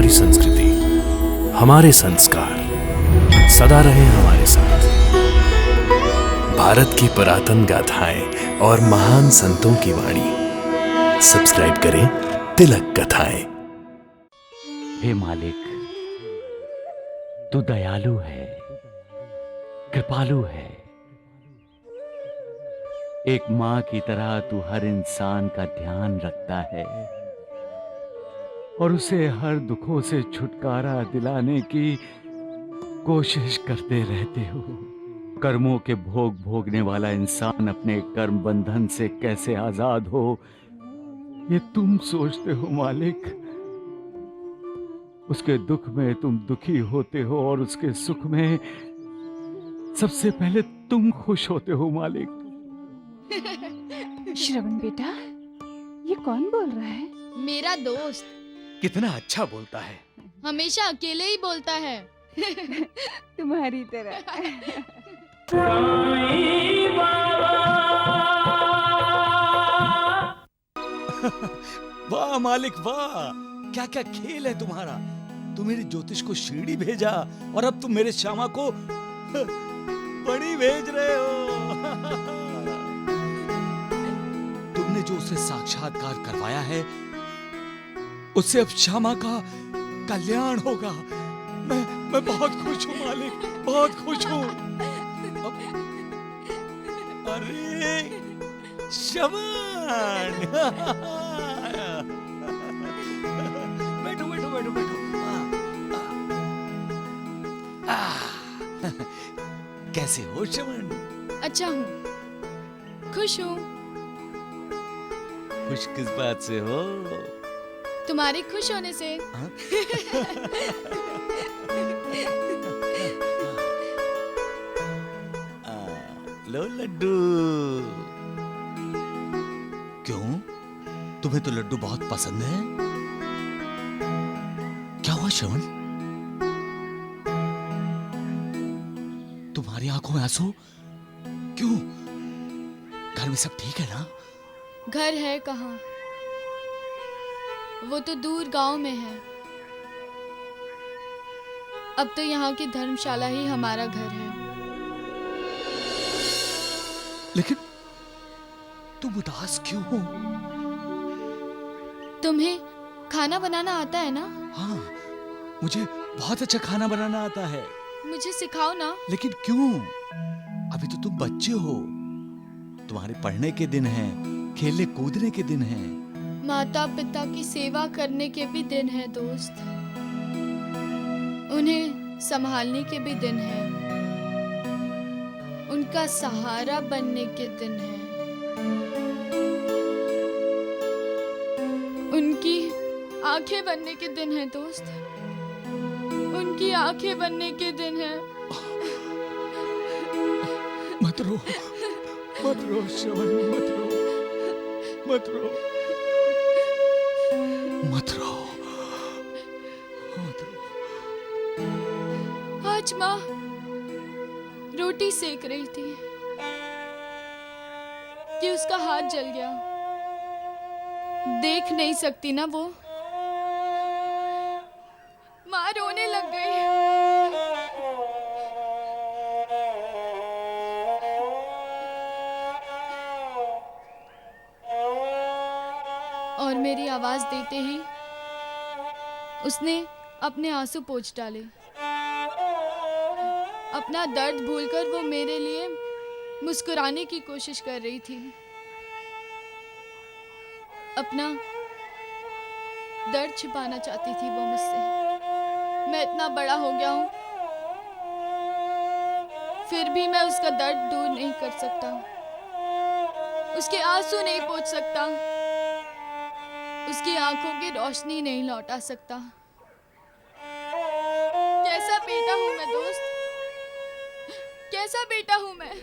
हमारी संस्कृति, हमारे संस्कार सदा रहे हमारे साथ। भारत की पुरातन गाथाएं और महान संतों की वाणी। सब्सक्राइब करें तिलक कथाएं। हे मालिक, तू दयालु है, कृपालु है। एक माँ की तरह तू हर इंसान का ध्यान रखता है और उसे हर दुखों से छुटकारा दिलाने की कोशिश करते रहते हो। कर्मों के भोग भोगने वाला इंसान अपने कर्म बंधन से कैसे आजाद हो, ये तुम सोचते हो मालिक। उसके दुख में तुम दुखी होते हो और उसके सुख में सबसे पहले तुम खुश होते हो मालिक। श्रवण बेटा, ये कौन बोल रहा है? मेरा दोस्त। कितना अच्छा बोलता है। हमेशा अकेले ही बोलता है। तुम्हारी तरह। वाह मालिक वाह, क्या क्या खेल है तुम्हारा। तुम मेरी ज्योतिष को शिरडी भेजा और अब तुम मेरे श्यामा को बड़ी भेज रहे हो। तुमने जो उसे साक्षात्कार करवाया है, उससे अब श्यामा का कल्याण होगा। मैं बहुत खुश हूँ मालिक, बहुत खुश हूँ। अरे श्रवण, बैठो बैठो बैठो बैठो। कैसे हो श्रवण? अच्छा हूँ, खुश हूँ। खुश किस बात से हो? तुम्हारे खुश होने से। लो लड्डू। क्यों, तुम्हें तो लड्डू बहुत पसंद है। क्या हुआ श्रवण? तुम्हारी आंखों में आंसू क्यों? घर में सब ठीक है ना? घर है कहाँ, वो तो दूर गांव में है। अब तो यहाँ की धर्मशाला ही हमारा घर है। लेकिन तुम उदास क्यों हो? तुम्हें खाना बनाना आता है ना? हाँ, मुझे बहुत अच्छा खाना बनाना आता है। मुझे सिखाओ ना। लेकिन क्यों? अभी तो तुम बच्चे हो, तुम्हारे पढ़ने के दिन हैं, खेलने कूदने के दिन हैं। माता पिता की सेवा करने के भी दिन है दोस्त, उन्हें संभालने के भी दिन है, उनका सहारा बनने के दिन है, उनकी आंखें बनने के दिन है दोस्त, उनकी आंखें बनने के दिन है। मत रो, मत रो श्रवण, मत रो, मत रो, मत रो, मत रो। आज माँ रोटी सेक रही थी कि उसका हाथ जल गया। देख नहीं सकती ना वो। माँ रोने लग गई। और मेरी आवाज देते ही उसने अपने आंसू पोंछ डाले। अपना दर्द भूलकर वो मेरे लिए मुस्कुराने की कोशिश कर रही थी। अपना दर्द छिपाना चाहती थी वो मुझसे। मैं इतना बड़ा हो गया हूँ, फिर भी मैं उसका दर्द दूर नहीं कर सकता, उसके आंसू नहीं पोंछ सकता, उसकी आंखों की रोशनी नहीं लौटा सकता। कैसा बेटा हूं मैं दोस्त, कैसा बेटा हूं मैं।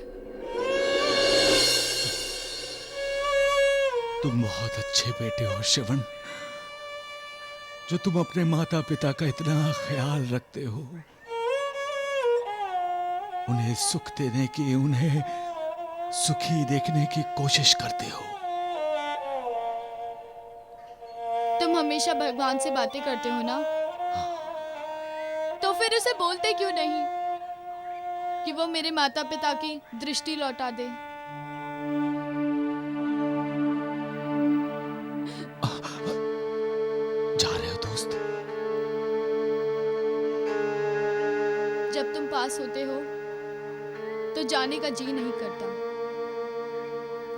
तुम बहुत अच्छे बेटे हो श्रवण, जो तुम अपने माता पिता का इतना ख्याल रखते हो, उन्हें सुख देने की, उन्हें सुखी देखने की कोशिश करते हो। तुम हमेशा भगवान से बातें करते हो ना? फिर उसे बोलते क्यों नहीं कि वो मेरे माता पिता की दृष्टि लौटा दे? जा रहे हो दोस्त? जब तुम पास होते हो तो जाने का जी नहीं करता,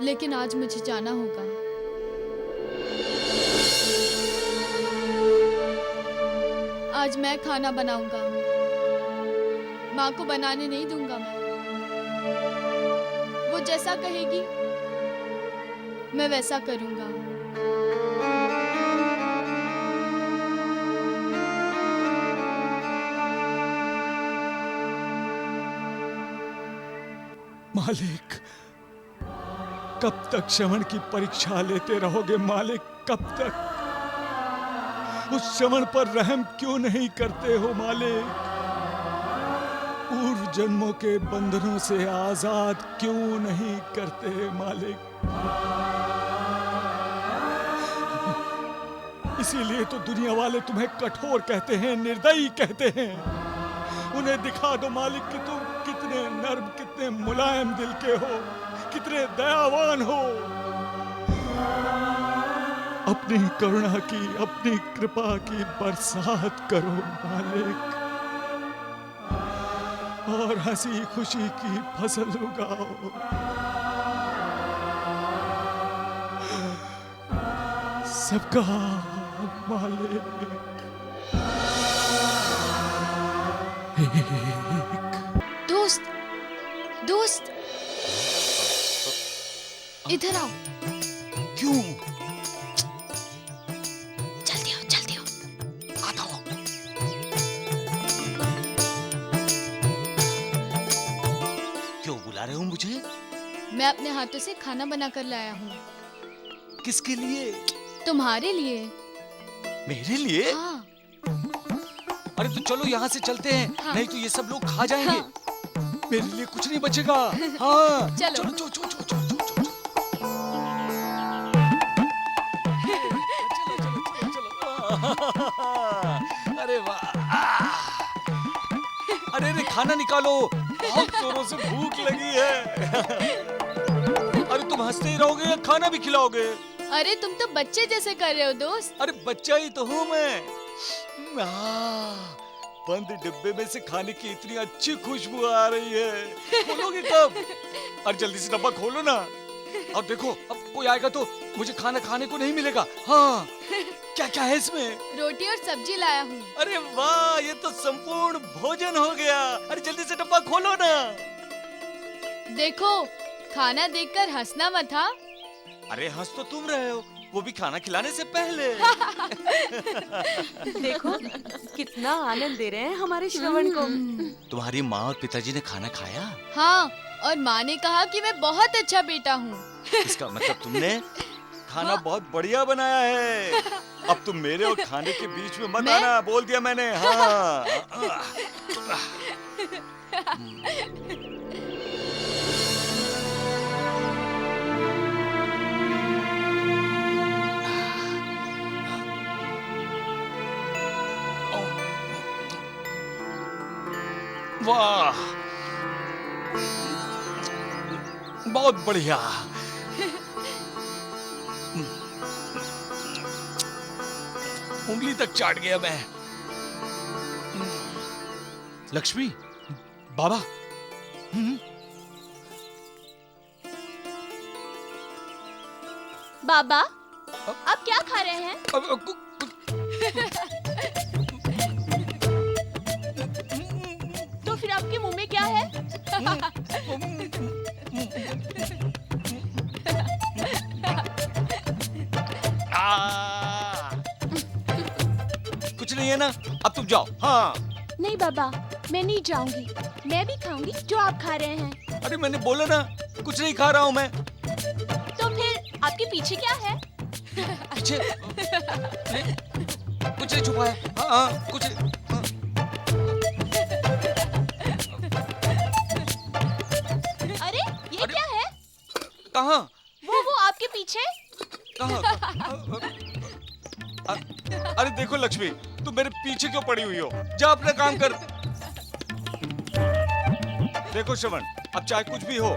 लेकिन आज मुझे जाना होगा। आज मैं खाना बनाऊंगा, माँ को बनाने नहीं दूंगा मैं। वो जैसा कहेगी मैं वैसा करूंगा। मालिक, कब तक श्रवण की परीक्षा लेते रहोगे मालिक? कब तक? उस श्रवण पर रहम क्यों नहीं करते हो मालिक? पूर्व जन्मों के बंधनों से आजाद क्यों नहीं करते मालिक? इसीलिए तो दुनिया वाले तुम्हें कठोर कहते हैं, निर्दयी कहते हैं। उन्हें दिखा दो मालिक कि तुम कितने नर्म, कितने मुलायम दिल के हो, कितने दयावान हो। अपनी करुणा की, अपनी कृपा की बरसात करो मालिक, और हंसी खुशी की फसल उगाओ। सबका मालिक दोस्त, दोस्त, इधर आओ। क्यों? जल्दी आओ, जल्दी आओ। आता हूं। क्यों बुला रहे हो मुझे? मैं अपने हाथों से खाना बना कर लाया हूँ। किसके लिए? तुम्हारे लिए। मेरे लिए? हाँ। अरे तो चलो यहाँ से चलते हैं, हाँ। नहीं तो ये सब लोग खा जाएंगे। हाँ। मेरे लिए कुछ नहीं बचेगा। हाँ चलो। चलो चलो चलो चलो चलो चलो चलो। अरे वाह! अरे खाना निकालो, बहुत जोरों से भूख लगी है। अरे तुम हंसते ही रहोगे या खाना भी खिलाओगे? अरे तुम तो बच्चे जैसे कर रहे हो दोस्त। अरे बच्चा ही तो हूँ मैं। बंद डिब्बे में से खाने की इतनी अच्छी खुशबू आ रही है। खोलोगे कब? अरे जल्दी से डब्बा खोलो ना। और देखो, अब कोई आएगा तो मुझे खाना खाने को नहीं मिलेगा। हाँ, क्या क्या है इसमें? रोटी और सब्जी लाया हूँ। अरे वाह, ये तो संपूर्ण भोजन हो गया। अरे जल्दी से डब्बा खोलो ना। देखो, खाना देखकर हंसना मत। हाँ, अरे हंस तो तुम रहे हो, वो भी खाना खिलाने से पहले। देखो कितना आनंद दे रहे हैं हमारे श्रवण को। तुम्हारी माँ और पिताजी ने खाना खाया? हाँ, और माँ ने कहा कि मैं बहुत अच्छा बेटा हूँ। इसका मतलब तुमने खाना बहुत बढ़िया बनाया है। अब तुम मेरे और खाने के बीच में मत आना, बोल दिया मैंने। हाँ। वाह, बहुत बढ़िया। उंगली तक चाट गया मैं। लक्ष्मी, बाबा। बाबा, आप क्या खा रहे हैं? तो फिर आपके मुंह में क्या है? कुछ नहीं है ना, अब तुम जाओ। हाँ। नहीं बाबा, मैं नहीं जाऊंगी। मैं भी खाऊंगी जो आप खा रहे हैं। अरे मैंने बोला ना, कुछ नहीं खा रहा हूँ मैं। तो फिर आपके पीछे क्या है? पीछे नहीं, कुछ नहीं छुपा है। हाँ हाँ, कुछ नहीं। हाँ। अरे ये क्या है? कहाँ? वो आपके पीछे? कहाँ? अरे देखो लक्ष्मी, तुम मेरे पीछे क्यों पड़ी हुई हो? जा अपना काम कर। देखो श्रवण, अब चाहे कुछ भी हो,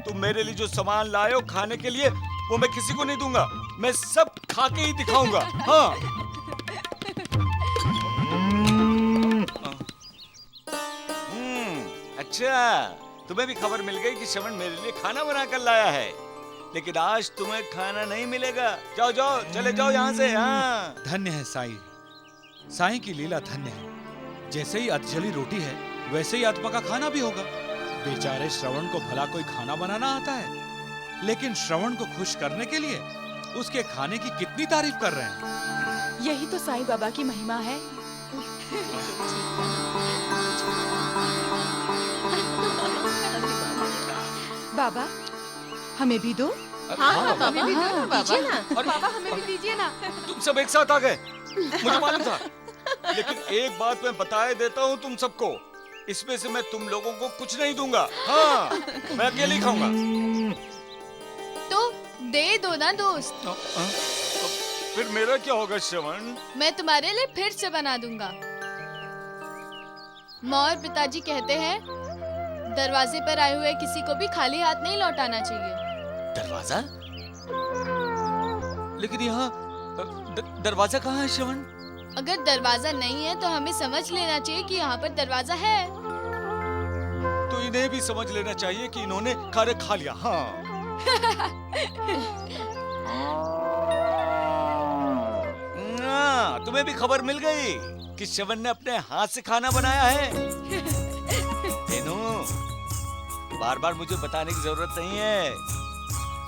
तुम मेरे लिए जो सामान लाए हो खाने के लिए, वो मैं किसी को नहीं दूंगा। मैं सब खा के ही दिखाऊंगा। हाँ। अच्छा, तुम्हें भी खबर मिल गई कि श्रवण मेरे लिए खाना बना कर लाया है, लेकिन आज तुम्हें खाना नहीं मिलेगा। जाओ जाओ, चले जाओ यहाँ से। हाँ। धन्य है साईं, साईं की लीला धन्य है। जैसे ही अधजली रोटी है, वैसे ही आत्मा का खाना भी होगा। बेचारे श्रवण को भला कोई खाना बनाना आता है, लेकिन श्रवण को खुश करने के लिए उसके खाने की कितनी तारीफ कर रहे हैं। यही तो साईं बाबा की महिमा है। बाबा, हमें भी दो। हाँ हमें भी दो ना बाबा। दीजिए ना। बाबा हमें भी दीजिए ना। तुम सब एक साथ आ गए, मुझे मालूम था। लेकिन एक बात मैं बताए देता हूँ तुम सबको, इसमें से मैं तुम लोगों को कुछ नहीं दूंगा। हाँ, मैं अकेले ही खाऊंगा। तो दे दो ना दोस्त। फिर मेरा क्या होगा श्रवण? मैं तुम्हारे लिए फिर से बना दूंगा। माँ और पिताजी कहते हैं, दरवाजे पर आए हुए किसी को भी खाली हाथ नहीं लौटाना चाहिए। दरवाजा? लेकिन यहाँ दरवाजा कहाँ है श्रवण? अगर दरवाजा नहीं है तो हमें समझ लेना चाहिए कि यहाँ पर दरवाजा है। तो इन्हें भी समझ लेना चाहिए कि इन्होंने खाना खा लिया। हाँ। तुम्हें भी खबर मिल गई कि श्रवण ने अपने हाथ से खाना बनाया है। बार बार मुझे बताने की जरूरत नहीं है,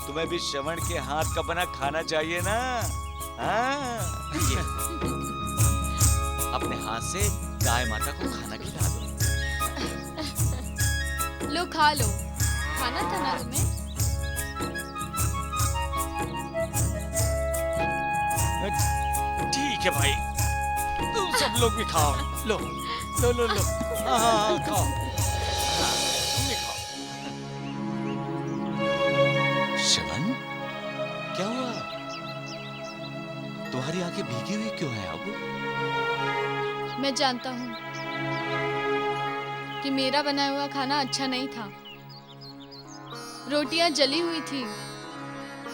तुम्हें भी श्रवण के हाथ का बना खाना चाहिए ना। हाँ। अपने हाथ से गाय माता को खाना खिला दो। लो खा लो, खाना था ना तुम्हें। ठीक है भाई, तुम सब लोग भी खाओ। लो लो लो लो। हाँ हाँ हाँ, खाओ। तुम भी खाओ। श्रवण, क्या हुआ? तुम्हारी आंखें भीगी हुई क्यों है अब? मैं जानता हूँ कि मेरा बनाया हुआ खाना अच्छा नहीं था। रोटियां जली हुई थी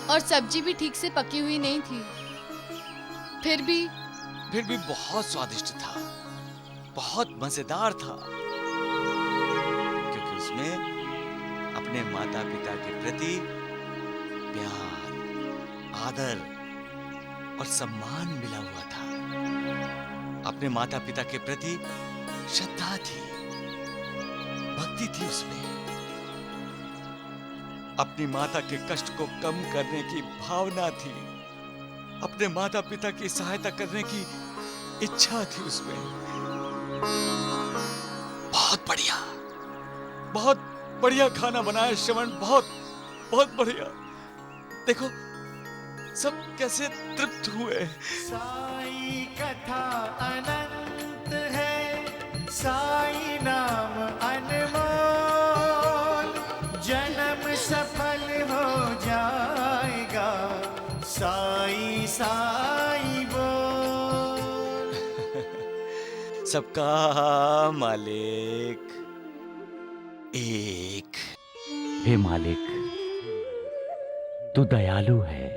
और सब्जी भी ठीक से पकी हुई नहीं थी। फिर भी बहुत स्वादिष्ट था, बहुत मजेदार था, क्योंकि उसमें अपने माता पिता के प्रति प्यार, आदर और सम्मान मिला हुआ था। अपने माता पिता के प्रति श्रद्धा थी, भक्ति थी उसमें। अपनी माता के कष्ट को कम करने की भावना थी, अपने माता पिता की सहायता करने की इच्छा थी उसमें। बहुत बढ़िया खाना बनाया श्रवण, बहुत बहुत बढ़िया। देखो सब कैसे तृप्त हुए। साई कथा अनंत है, साई नाम अनमोल, जन्म सफल हो जाएगा, साई साई बोल। सबका मालिक एक। हे मालिक, तू दयालु है,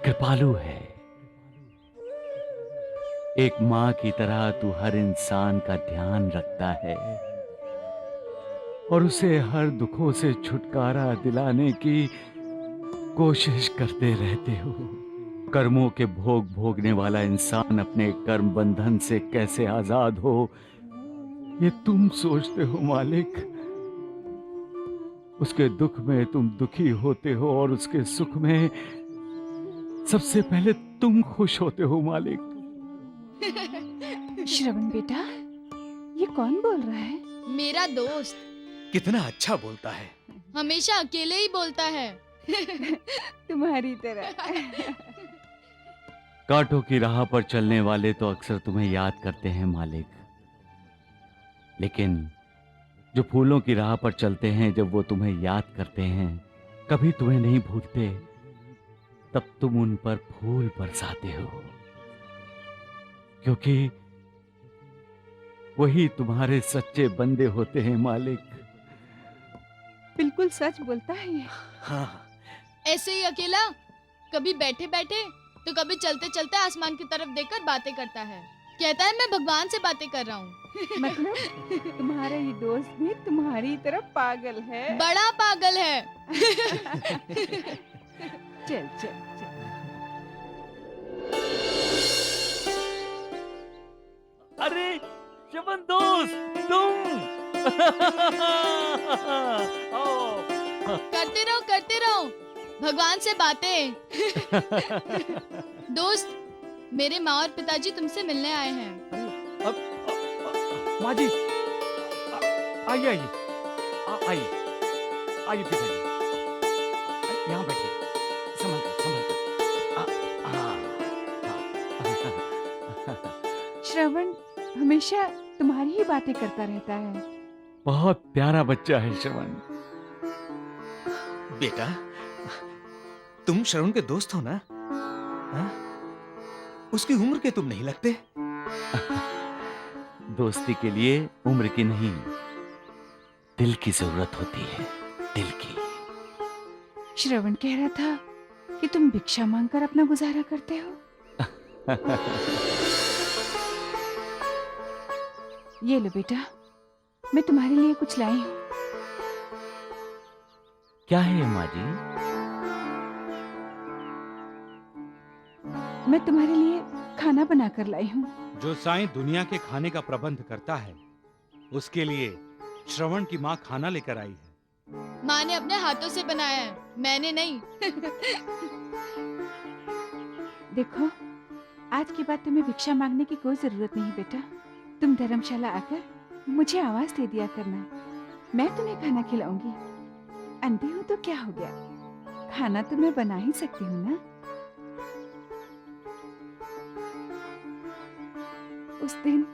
कृपालु है। एक माँ की तरह तू हर इंसान का ध्यान रखता है और उसे हर दुखों से छुटकारा दिलाने की कोशिश करते रहते हो। कर्मों के भोग भोगने वाला इंसान अपने कर्म बंधन से कैसे आजाद हो, ये तुम सोचते हो मालिक। उसके दुख में तुम दुखी होते हो और उसके सुख में सबसे पहले तुम खुश होते हो मालिक। श्रवण बेटा, ये कौन बोल रहा है? मेरा दोस्त। कितना अच्छा बोलता है। हमेशा अकेले ही बोलता है। तुम्हारी तरह। कांटों की राह पर चलने वाले तो अक्सर तुम्हें याद करते हैं मालिक, लेकिन जो फूलों की राह पर चलते हैं, जब वो तुम्हें याद करते हैं, कभी तुम्हें नहीं भूलते, तब तुम उन पर फूल बरसाते हो। क्योंकि वही तुम्हारे सच्चे बंदे होते हैं मालिक। बिल्कुल सच बोलता है ये। हाँ ऐसे ही अकेला कभी बैठे बैठे तो कभी चलते चलते आसमान की तरफ देखकर बातें करता है। कहता है मैं भगवान से बातें कर रहा हूँ। मतलब तुम्हारा ये दोस्त भी तुम्हारी तरफ पागल है। बड़ा पागल है। चल चल चल। अरे चमन दोस्त तुम आओ। करते रहो भगवान से बातें। दोस्त, मेरे माँ और पिताजी तुमसे मिलने आए हैं। माँ जी आइए आइए आइए आइए पिताजी, यहाँ बैठिए। संभल कर। श्रवण हमेशा तुम्हारी ही बातें करता रहता है। बहुत प्यारा बच्चा है श्रवण। बेटा, तुम श्रवण के दोस्त हो ना? हाँ? उसकी उम्र के तुम नहीं लगते। दोस्ती के लिए उम्र की नहीं, दिल की जरूरत होती है, दिल की। श्रवण कह रहा था कि तुम भिक्षा मांगकर अपना गुजारा करते हो। ये लो बेटा, मैं तुम्हारे लिए कुछ लाई हूँ। क्या है माँ जी? मैं तुम्हारे लिए खाना बनाकर लाई हूँ। जो साईं दुनिया के खाने का प्रबंध करता है, उसके लिए श्रवण की माँ खाना लेकर आई है। माँ ने अपने हाथों से बनाया है, मैंने नहीं। देखो, आज के बाद तुम्हें भिक्षा मांगने की कोई जरूरत नहीं बेटा। तुम धर्मशाला आकर मुझे आवाज दे दिया करना, मैं तुम्हें खाना खिलाऊंगी। अंधी हूँ तो क्या हो गया, खाना तो मैं बना ही सकती हूँ ना। उस दिन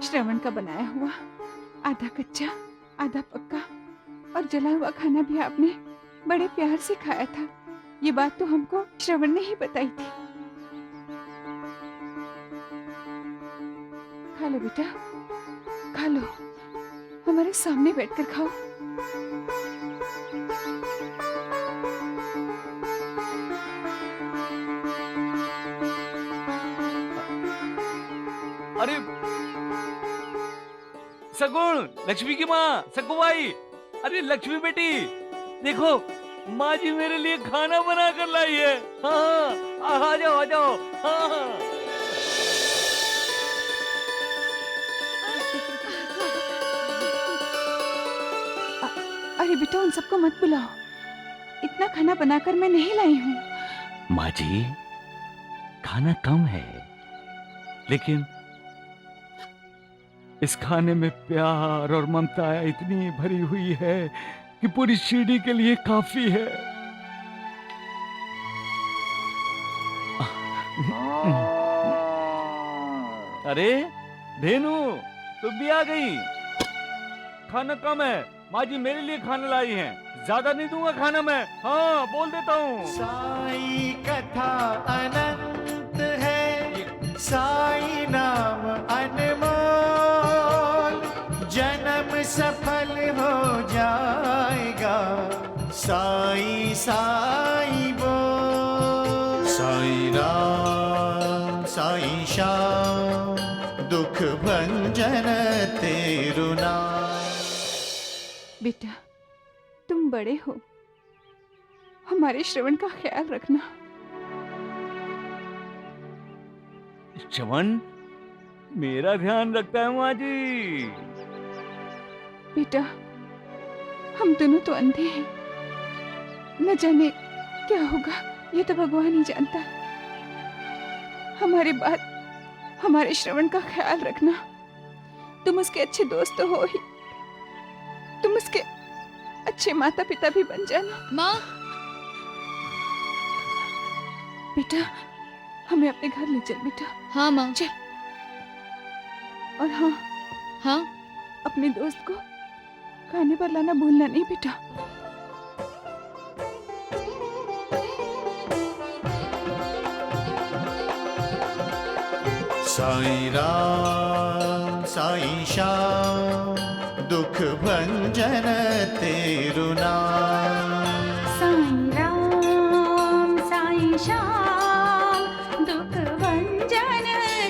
श्रवण का बनाया हुआ आधा कच्चा आधा पक्का और जला हुआ खाना भी आपने बड़े प्यार से खाया था। ये बात तो हमको श्रवण ने ही बताई थी। खा लो बेटा, खा लो, हमारे सामने बैठकर खाओ। अरे सगुण, लक्ष्मी की माँ, सगुबाई, अरे लक्ष्मी बेटी, देखो माँ जी मेरे लिए खाना बना कर लाई है। हाँ, आ जाओ आ जाओ। हाँ। अरे बेटा, उन सबको मत बुलाओ, इतना खाना बनाकर मैं नहीं लाई हूँ। माँ जी, खाना कम है, लेकिन इस खाने में प्यार और ममता इतनी भरी हुई है कि पूरी सीढ़ी के लिए काफी है। अरे धेनु, तुम भी आ गई। खाना कम है, माँ जी मेरे लिए खाना लाई हैं, ज्यादा नहीं दूंगा खाना मैं। हाँ, बोल देता हूँ। साई कथा अनंत है, साई नाम अनमोल, जन्म सफल हो जाएगा, साई साई बोल। साई राम साई श्याम, दुख भंजन तेरु नाम। बेटा, तुम बड़े हो, हमारे श्रवण का ख्याल रखना। श्रवण मेरा ध्यान रखता है माँ जी। बेटा, हम दोनों तो अंधे हैं, न जाने क्या होगा, ये तो भगवान ही जानता है। हमारे बाद हमारे श्रवण का ख्याल रखना। तुम उसके अच्छे दोस्त तो हो ही, तुम उसके अच्छे माता पिता भी बन जाना। माँ, बेटा, हमें अपने घर ले चल बेटा। हाँ माँ। चल। और हाँ, हाँ, अपने दोस्त को खाने पर लाना भूलना नहीं बेटा। साईं राम साईं श्याम दुख भंजन तेरु नाम। साईं राम साईं श्याम दुख भंजन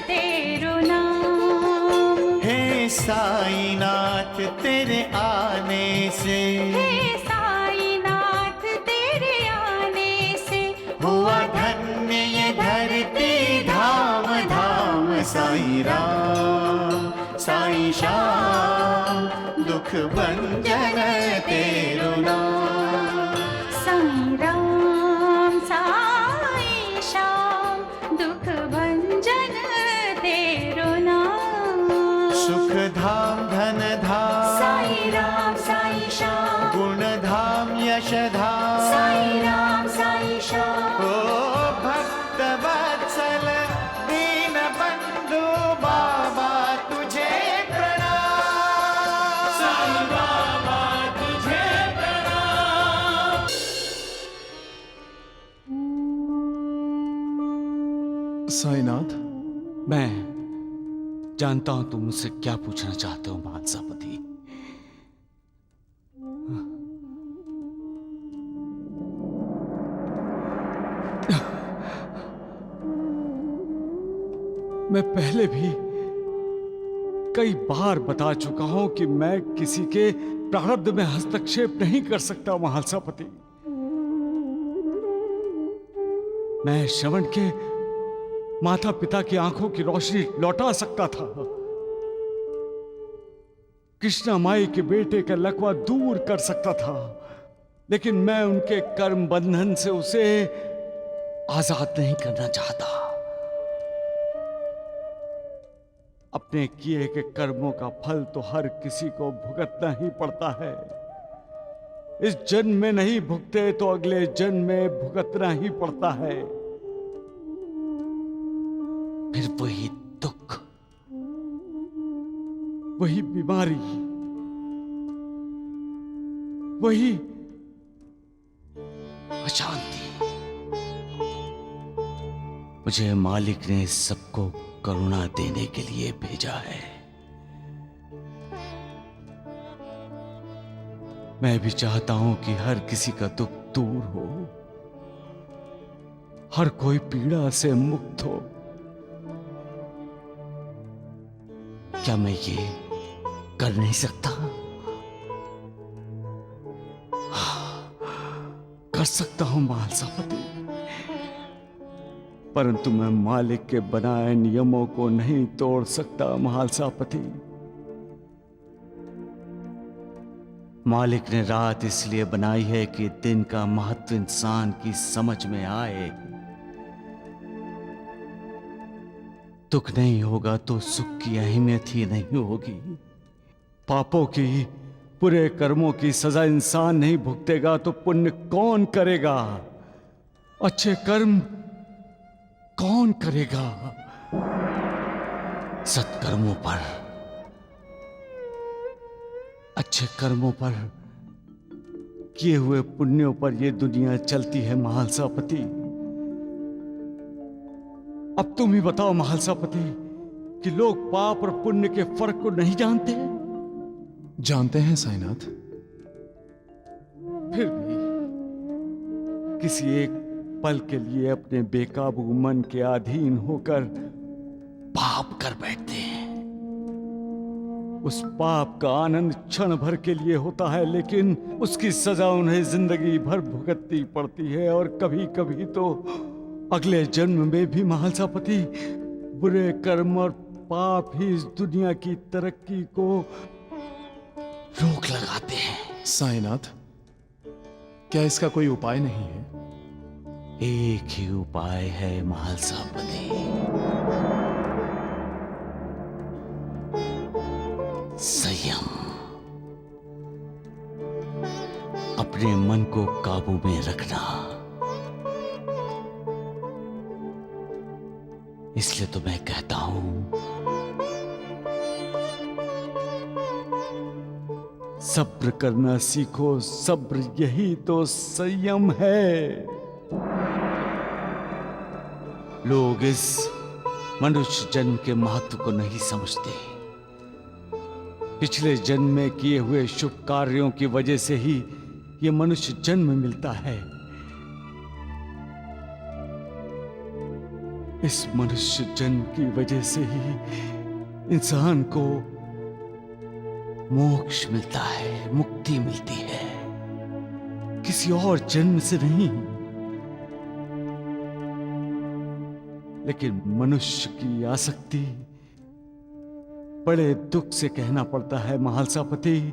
तेरो नाम। हे साईं नाथ तेरे आने से, हे साईं नाथ तेरे आने से हुआ धन्य ये धरती धाम धाम। साईं राम साईं श्याम दुख भंजन तेरु नाम। साईं राम साईं श्याम दुख भंजन तेरो नाम। सुख धाम धन धाम साईं राम साईं श्याम गुण धाम यश धाम। साईं राम साईं श्याम ओ भक्त वत्सल दीन बंधु बाबा तुझे प्रणाम। साईं बाबा तुझे प्रणाम। साईनाथ, मैं जानता हूं तुम मुझसे क्या पूछना चाहते हो महासापति। मैं पहले भी कई बार बता चुका हूं कि मैं किसी के प्रारब्ध में हस्तक्षेप नहीं कर सकता महासापति। मैं श्रवण के माता पिता की आंखों की रोशनी लौटा सकता था, कृष्णा माई के बेटे का लकवा दूर कर सकता था, लेकिन मैं उनके कर्म बंधन से उसे आजाद नहीं करना चाहता। अपने किए के कर्मों का फल तो हर किसी को भुगतना ही पड़ता है। इस जन्म में नहीं भुगते तो अगले जन्म में भुगतना ही पड़ता है। फिर वही दुख, वही बीमारी, वही अशांति। मुझे मालिक ने सबको करुणा देने के लिए भेजा है। मैं भी चाहता हूं कि हर किसी का दुख दूर हो, हर कोई पीड़ा से मुक्त हो। क्या मैं ये कर नहीं सकता? कर सकता हूं महासापति, परंतु मैं मालिक के बनाए नियमों को नहीं तोड़ सकता महासापति। मालिक ने रात इसलिए बनाई है कि दिन का महत्व इंसान की समझ में आए। दुख नहीं होगा तो सुख की अहमियत ही नहीं होगी। पापों की, बुरे कर्मों की सजा इंसान नहीं भुगतेगा तो पुण्य कौन करेगा? अच्छे कर्म कौन करेगा? सत्कर्मों पर, अच्छे कर्मों पर, किए हुए पुण्यों पर यह दुनिया चलती है महासापति। अब तुम ही बताओ महासापति कि लोग पाप और पुण्य के फर्क को नहीं जानते? जानते हैं साईनाथ। फिर भी किसी एक पल के लिए अपने बेकाबू मन के अधीन होकर पाप कर बैठते हैं। उस पाप का आनंद क्षण भर के लिए होता है, लेकिन उसकी सजा उन्हें जिंदगी भर भुगतनी पड़ती है। और कभी कभी तो अगले जन्म में भी महासापति बुरे कर्म और पाप ही इस दुनिया की तरक्की को रोक लगाते हैं। साईनाथ, क्या इसका कोई उपाय नहीं है? एक ही उपाय है महासापति, संयम। अपने मन को काबू में रखना। इसलिए तो मैं कहता हूं, सब्र करना सीखो। सब्र यही तो संयम है। लोग इस मनुष्य जन्म के महत्व को नहीं समझते। पिछले जन्म में किए हुए शुभ कार्यों की वजह से ही ये मनुष्य जन्म मिलता है। इस मनुष्य जन्म की वजह से ही इंसान को मोक्ष मिलता है, मुक्ति मिलती है, किसी और जन्म से नहीं। लेकिन मनुष्य की आसक्ति, बड़े दुख से कहना पड़ता है महालसापति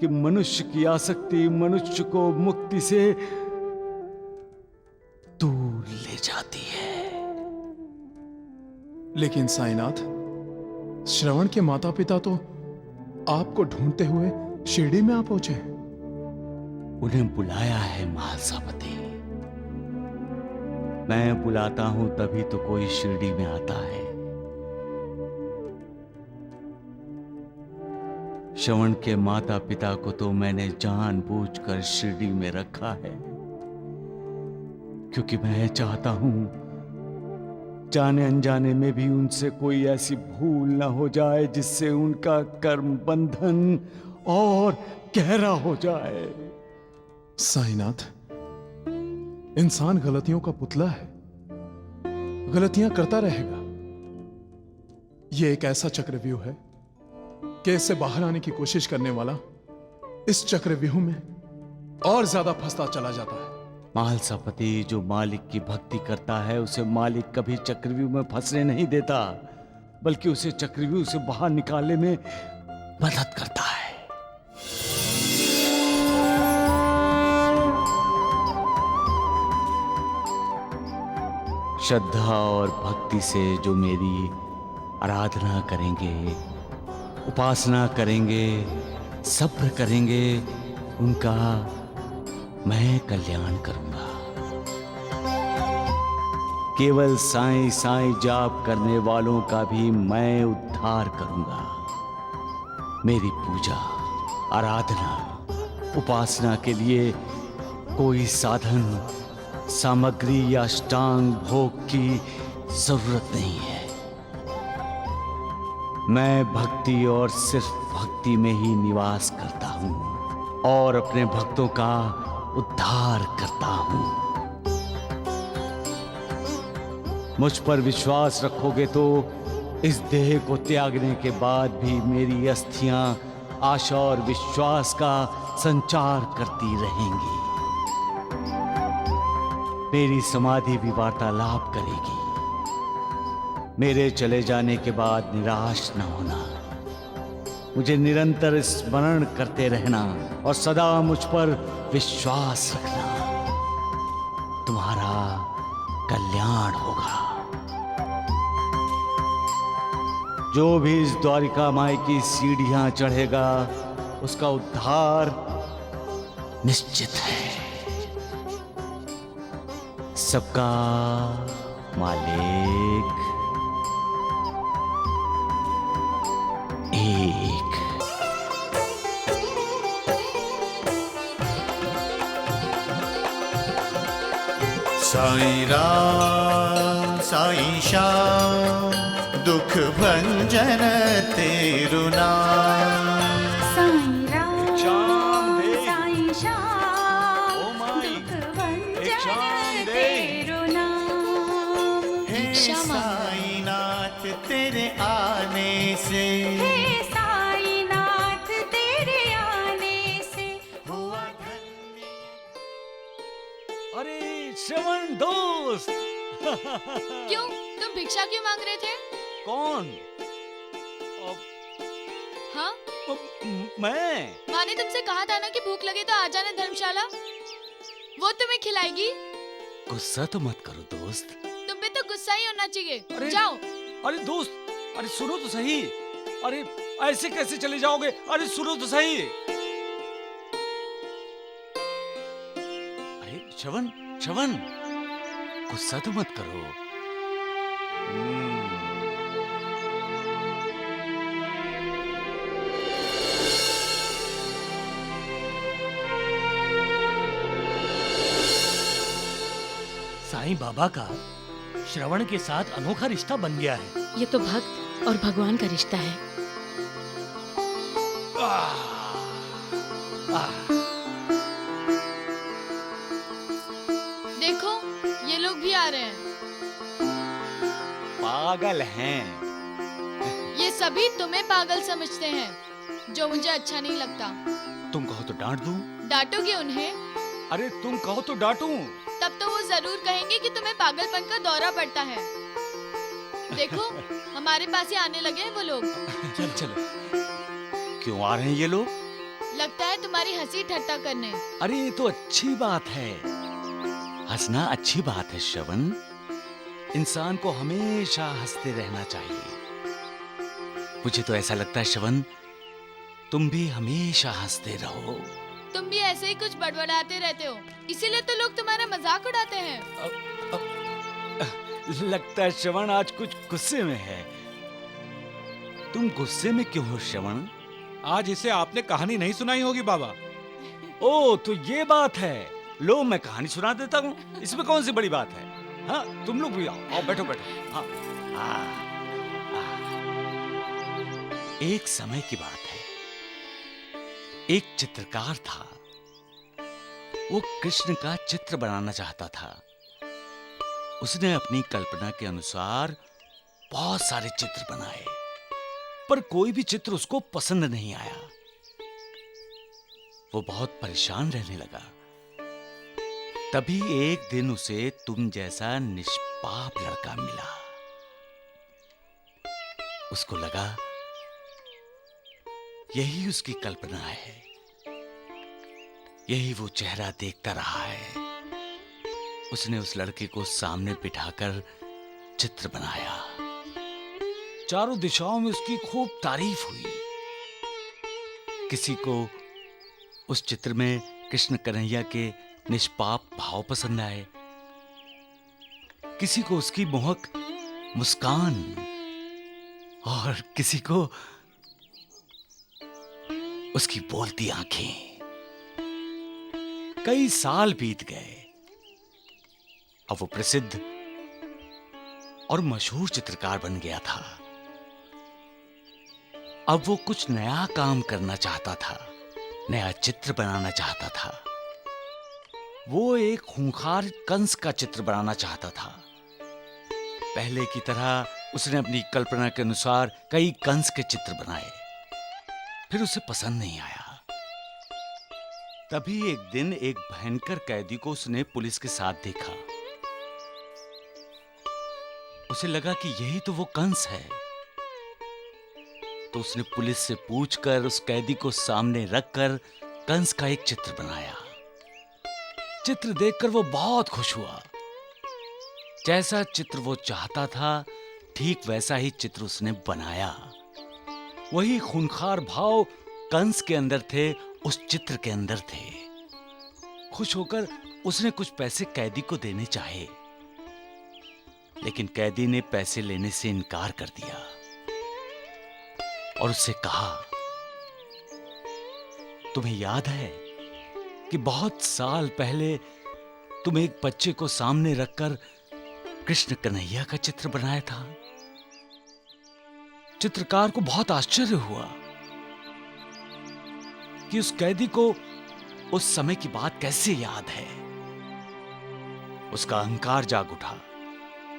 कि मनुष्य की आसक्ति मनुष्य को मुक्ति से दूर ले जाती है। लेकिन साईनाथ, श्रवण के माता पिता तो आपको ढूंढते हुए शिरडी में आ पहुंचे। उन्हें बुलाया है महालसापति। मैं बुलाता हूं तभी तो कोई शिरडी में आता है। श्रवण के माता पिता को तो मैंने जानबूझकर शिरडी में रखा है, क्योंकि मैं चाहता हूं जाने अनजाने में भी उनसे कोई ऐसी भूल ना हो जाए जिससे उनका कर्म बंधन और गहरा हो जाए। साईनाथ, इंसान गलतियों का पुतला है, गलतियां करता रहेगा। यह एक ऐसा चक्रव्यूह है कि इससे बाहर आने की कोशिश करने वाला इस चक्रव्यूह में और ज्यादा फंसता चला जाता है। महालसापति, जो मालिक की भक्ति करता है उसे मालिक कभी चक्रव्यूह में फंसने नहीं देता, बल्कि उसे चक्रव्यूह से बाहर निकालने में मदद करता है। श्रद्धा और भक्ति से जो मेरी आराधना करेंगे, उपासना करेंगे, सब्र करेंगे, उनका मैं कल्याण करूंगा। केवल साईं साईं जाप करने वालों का भी मैं उद्धार करूंगा। मेरी पूजा, आराधना, उपासना के लिए कोई साधन, सामग्री या अष्टांग भोग की जरूरत नहीं है। मैं भक्ति और सिर्फ भक्ति में ही निवास करता हूं और अपने भक्तों का उद्धार करता हूं। मुझ पर विश्वास रखोगे तो इस देह को त्यागने के बाद भी मेरी अस्थियां आशा और विश्वास का संचार करती रहेंगी। मेरी समाधि भी वार्तालाप करेगी। मेरे चले जाने के बाद निराश न होना, मुझे निरंतर स्मरण करते रहना और सदा मुझ पर विश्वास रखना। तुम्हारा कल्याण होगा। जो भी इस द्वारिका माई की सीढ़ियां चढ़ेगा उसका उद्धार निश्चित है। सबका मालिक एक। साईं राम साईं श्याम दुख भंजन तेरु नाम। साईं राम श्याम दे। साईं श्याम ओ माई, दुख एक श्याम भंजन दे। तेरु नाम। हे श्यामा। साईनाथ तेरे आने से हे साईनाथ तेरे आने से हुआ धन्य। अरे श्रवण दोस्त। क्यों? तुम भिक्षा क्यों मांग रहे थे? कौन? हाँ? मैं? माँ ने तुमसे कहा था ना कि भूख लगे तो आ जाना धर्मशाला। वो तुम्हें खिलाएगी। गुस्सा तो मत करो दोस्त। तुम पे तो गुस्सा ही होना चाहिए। अरे- जाओ। अरे दोस्त, अरे सुनो तो सही। अरे ऐसे कैसे चले जाओगे? अरे सुनो तो सही। अरे श्रवण, श्रवण, गुस्सा तो मत करो। साईं बाबा का श्रवण के साथ अनोखा रिश्ता बन गया है। ये तो भक्त और भगवान का रिश्ता है। देखो ये लोग भी आ रहे हैं। पागल हैं। ये सभी तुम्हें पागल समझते हैं, जो मुझे अच्छा नहीं लगता। तुम कहो तो डांट दूं? डांटोगे उन्हें? अरे तुम कहो तो डांटूं? तब तो वो जरूर कहेंगे कि तुम्हें पागलपन का दौरा पड़ता है। देखो हमारे पास ही आने लगे हैं वो लोग। चल चलो। क्यों आ रहे हैं ये लोग? लगता है तुम्हारी हंसी ठट्टा करने। अरे ये तो अच्छी बात है। हंसना अच्छी बात है श्रवण। इंसान को हमेशा हंसते रहना चाहिए। मुझे तो ऐसा लगता है श्रवण, तुम भी हमेशा हंसते रहो। तुम भी ऐसे ही कुछ बड़बड़ाते रहते हो, इसीलिए तो लोग तुम्हारा मजाक उड़ाते हैं। लगता है श्रवण आज कुछ गुस्से में है। तुम गुस्से में क्यों हो श्रवण? आज इसे आपने कहानी नहीं सुनाई होगी बाबा। ओ तो ये बात है। लो मैं कहानी सुना देता हूँ, इसमें कौन सी बड़ी बात है। हाँ तुम लोग भी आओ बैठो बैठो। हाँ एक समय की बात है। एक चित्रकार था। वो कृष्ण का चित्र बनाना चाहता था। उसने अपनी कल्पना के अनुसार बहुत सारे चित्र बनाए, पर कोई भी चित्र उसको पसंद नहीं आया। वो बहुत परेशान रहने लगा। तभी एक दिन उसे तुम जैसा निष्पाप लड़का मिला। उसको लगा यही उसकी कल्पना है, यही वो चेहरा देखता रहा है। उसने उस लड़के को सामने बिठाकर चित्र बनाया। चारों दिशाओं में उसकी खूब तारीफ हुई। किसी को उस चित्र में कृष्ण कन्हैया के निष्पाप भाव पसंद आए, किसी को उसकी मोहक मुस्कान, और किसी को उसकी बोलती आंखें। कई साल बीत गए। अब वो प्रसिद्ध और मशहूर चित्रकार बन गया था। अब वो कुछ नया काम करना चाहता था, नया चित्र बनाना चाहता था। वो एक खूंखार कंस का चित्र बनाना चाहता था। पहले की तरह उसने अपनी कल्पना के अनुसार कई कंस के चित्र बनाए, फिर उसे पसंद नहीं आया। तभी एक दिन एक भयंकर कैदी को उसने पुलिस के साथ देखा। उसे लगा कि यही तो वो कंस है। तो उसने पुलिस से पूछकर उस कैदी को सामने रखकर कंस का एक चित्र बनाया। चित्र देखकर वो बहुत खुश हुआ। जैसा चित्र वो चाहता था ठीक वैसा ही चित्र उसने बनाया। वही खूंखार भाव कंस के अंदर थे, उस चित्र के अंदर थे। खुश होकर उसने कुछ पैसे कैदी को देने चाहे, लेकिन कैदी ने पैसे लेने से इनकार कर दिया और उससे कहा, तुम्हें याद है कि बहुत साल पहले तुम एक बच्चे को सामने रखकर कृष्ण कन्हैया का चित्र बनाया था? चित्रकार को बहुत आश्चर्य हुआ कि उस कैदी को उस समय की बात कैसे याद है। उसका अहंकार जाग उठा,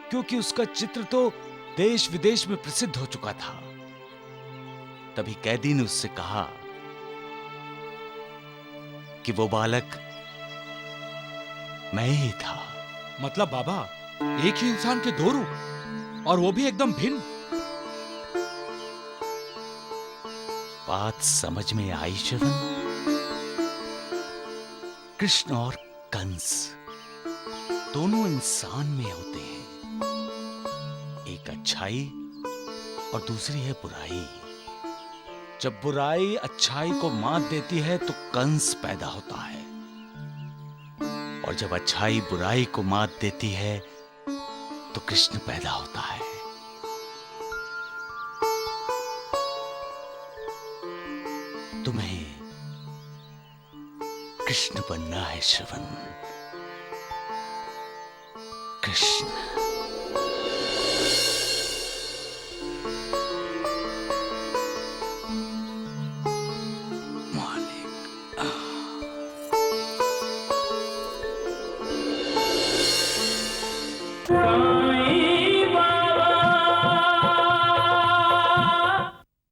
क्योंकि उसका चित्र तो देश विदेश में प्रसिद्ध हो चुका था। तभी कैदी ने उससे कहा कि वो बालक मैं ही था। मतलब बाबा, एक ही इंसान के दो रूप, और वो भी एकदम भिन्न। बात समझ में आई श्रवण? कृष्ण और कंस दोनों इंसान में होते हैं। एक अच्छाई और दूसरी है बुराई। जब बुराई अच्छाई को मात देती है तो कंस पैदा होता है, और जब अच्छाई बुराई को मात देती है तो कृष्ण पैदा होता है। तुम्हें कृष्ण बनना है श्रवण, कृष्ण।